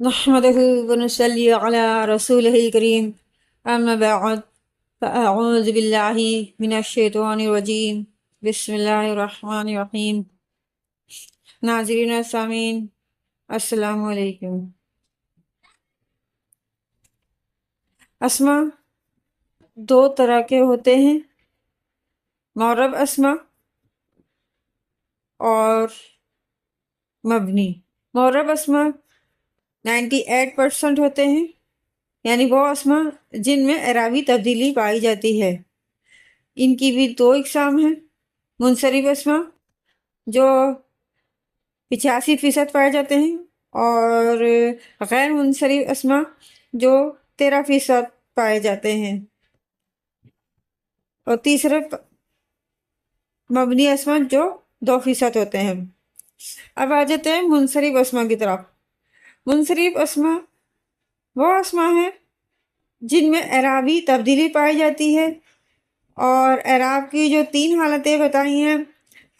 نحمده ونصلي على رسوله الكريم أما بعد فأعوذ بالله من الشيطان الرجيم بسم الله الرحمن الرحيم ناظرین و سامعین السلام علیکم۔ اسما دو طرح کے ہوتے ہیں، معرب اسما اور مبنی۔ معرب اسما 98% ہوتے ہیں، یعنی وہ اسما جن میں اعرابی تبدیلی پائی جاتی ہے۔ ان کی بھی دو اقسام ہیں، منصرف اسما جو 85% پائے جاتے ہیں، اور غیر منصرف اسما جو 13% پائے جاتے ہیں، اور تیسرے مبنی اسما جو 2% ہوتے ہیں۔ اب آ جاتے ہیں منصرف اسما کی طرف۔ منصرف اسما وہ اسما ہیں جن میں اعرابی تبدیلی پائی جاتی ہے، اور اعراب کی جو 3 حالتیں بتائی ہیں،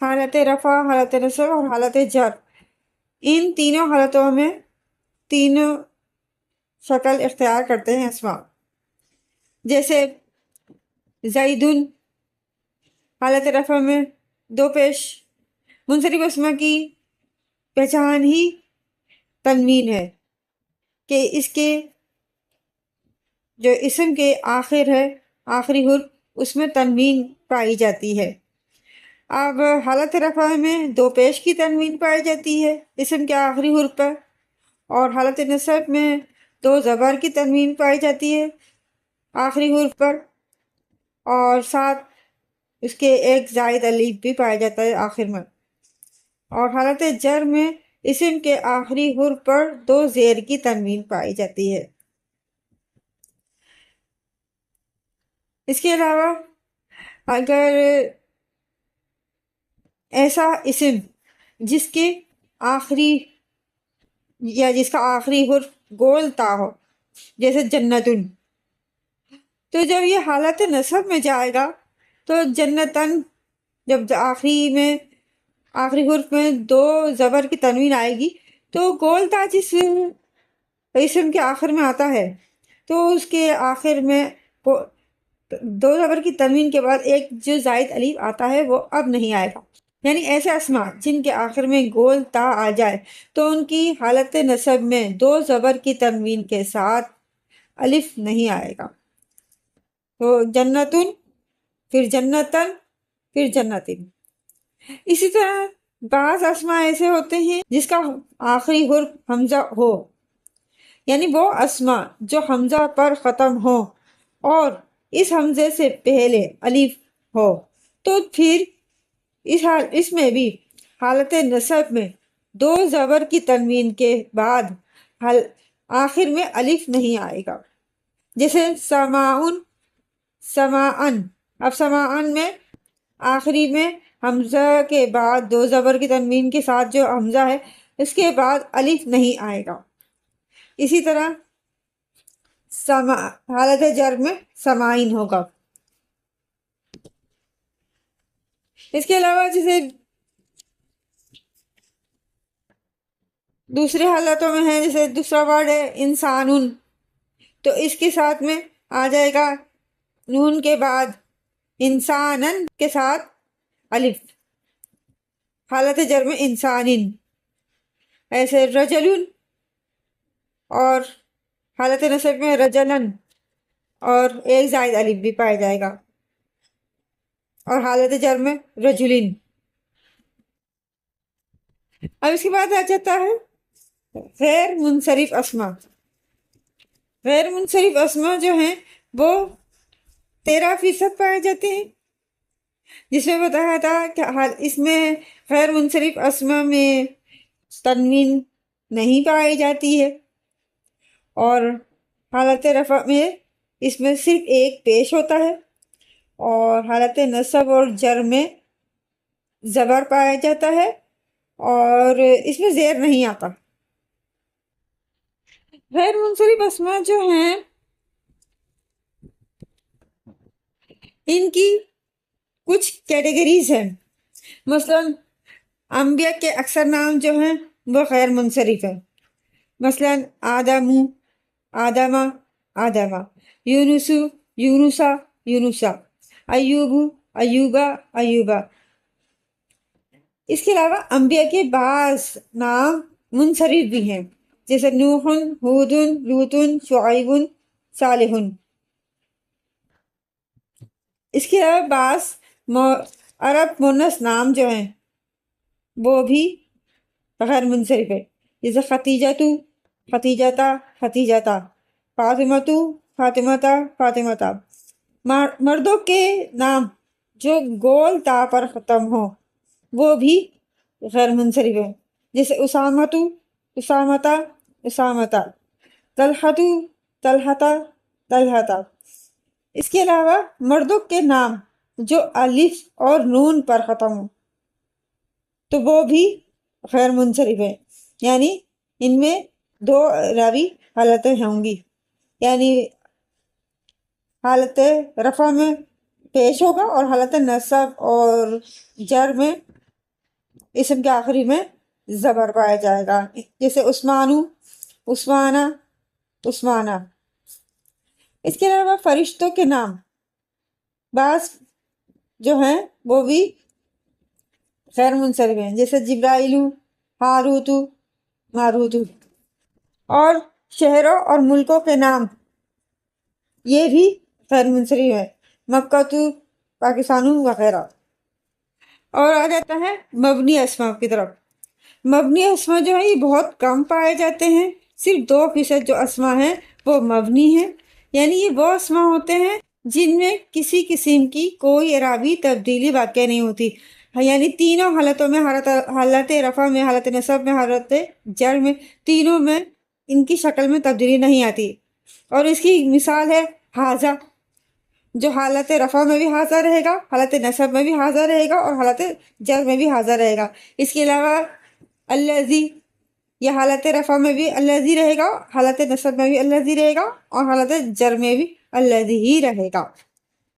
حالت رفع، حالت نصب اور حالت جر، ان تینوں حالتوں میں تینوں شکل اختیار کرتے ہیں اسما۔ جیسے زیدن حالت رفع میں 2 پیش۔ منصرف اسما کی پہچان ہی تنوین ہے کہ اس کے جو اسم کے آخر ہے، آخری حرف، اس میں تنوین پائی جاتی ہے۔ اب حالت رفع میں 2 پیش کی تنوین پائی جاتی ہے اسم کے آخری حرف پر، اور حالت نصب میں 2 زبر کی تنوین پائی جاتی ہے آخری حرف پر، اور ساتھ اس کے 1 زائد الف بھی پایا جاتا ہے آخر میں۔ اور حالت جر میں اسم کے آخری حرف پر 2 زیر کی تنوین پائی جاتی ہے۔ اس کے علاوہ اگر ایسا اسم جس کے آخری یا جس کا آخری حرف گول تا ہو، جیسے جنتن، تو جب یہ حالت نصب میں جائے گا تو جنتن جب آخری حرف میں 2 زبر کی تنوین آئے گی، تو گول تا جس اسم کے آخر میں آتا ہے تو اس کے آخر میں 2 زبر کی تنوین کے بعد 1 جو زائد الف آتا ہے وہ اب نہیں آئے گا۔ یعنی ایسے اسما جن کے آخر میں گول تا آ جائے تو ان کی حالت نصب میں 2 زبر کی تنوین کے ساتھ الف نہیں آئے گا۔ تو جنتن، پھر جنتن، پھر جنتن۔ اسی طرح بعض اسما ایسے ہوتے ہیں جس کا آخری حرف حمزہ ہو، یعنی وہ اسما جو حمزہ پر ختم ہو اور اس حمزے سے پہلے الف ہو، تو پھر اس میں بھی حالت نصب میں 2 زبر کی تنوین کے بعد آخر میں الف نہیں آئے گا۔ جیسے سماعن، سماعن۔ اب سماعن میں آخری میں حمزہ کے بعد 2 زبر کی تنوین کے ساتھ جو حمزہ ہے اس کے بعد الف نہیں آئے گا۔ اسی طرح حالت جر میں سماعین ہوگا۔ اس کے علاوہ جیسے دوسری حالتوں میں ہے، جیسے دوسرا ورڈ ہے انسانن، تو اس کے ساتھ میں آ جائے گا نون کے بعد انسانن کے ساتھ الف، حالت جر میں انسانن۔ ایسے رجلن، اور حالت نصب میں رجلن، اور 1 زائد الف بھی پایا جائے گا، اور حالت جر میں رجلن۔ اب اس کے بعد آ جاتا ہے غیر منصرف اسما۔ غیر منصرف اسما جو ہیں وہ 13% پائے جاتے ہیں، جس میں بتایا تھا کہ اس میں غیر منصرف اسما میں تنوین نہیں پائی جاتی ہے، اور حالت رفع میں اس میں صرف 1 پیش ہوتا ہے، اور حالت نصب اور جر میں زبر پایا جاتا ہے، اور اس میں زیر نہیں آتا۔ غیر منصرف اسما جو ہیں ان کی کچھ کیٹیگریز ہیں۔ مثلا انبیاء کے اکثر نام جو ہیں وہ غیر منصرف ہیں۔ مثلا آدمو، آدما، آدما، یونسو، یونسا، یونسا، ایوبو، ایوبا، ایوبا۔ اس کے علاوہ انبیاء کے بعض نام منصرف بھی ہیں، جیسے نوح، ہود، لوط، شعیب، صالح۔ اس کے علاوہ بعض عرب مونس نام جو ہیں وہ بھی غیر منصرف ہے، جیسے ختیجہ، ختیجتا، ختیجتا، فاطمہ، فاطمتا، فاطمتا۔ مردوں کے نام جو گول تا پر ختم ہو وہ بھی غیر منصرف ہے، جیسے اسامہ، اسامتا، اسامتا، طلحہ، طلحتا، طلحتا۔ اس کے علاوہ مردوں کے نام جو الف اور نون پر ختم ہو تو وہ بھی غیر منصرف ہے، یعنی ان میں دو راوی حالتیں ہوں گی، یعنی حالت رفع میں پیش ہوگا اور حالت نصب اور جر میں اسم کے آخری میں زبر پایا جائے گا، جیسے عثمانو، عثمانہ، عثمانہ۔ اس کے علاوہ فرشتوں کے نام بعض جو ہیں وہ بھی غیر منصرف ہیں، جیسے جبرائیل، ہاروت، ماروت۔ اور شہروں اور ملکوں کے نام یہ بھی غیر منصرف ہے، مکہ، پاکستان وغیرہ۔ اور آ جاتا ہے مبنی اسماء کی طرف۔ مبنی اسماء جو ہیں یہ بہت کم پائے جاتے ہیں، صرف 2% جو اسماء ہیں وہ مبنی ہیں، یعنی یہ وہ اسماء ہوتے ہیں جن میں کسی قسم کی کوئی اعرابی تبدیلی واقع نہیں ہوتی، یعنی تینوں حالتوں میں، حالت رفع میں، حالت نصب میں، حالت جر میں، تینوں میں ان کی شکل میں تبدیلی نہیں آتی۔ اور اس کی مثال ہے حاذا، جو حالت رفع میں بھی حاذا رہے گا، حالت نصب میں بھی حاذا رہے گا اور حالت جر میں بھی حاذا رہے گا۔ اس کے علاوہ الذی، یہ حالت رفع میں بھی الذی رہے گا، حالت نصب میں بھی الذی رہے گا اور حالت جر میں بھی الذی ہی رہے گا۔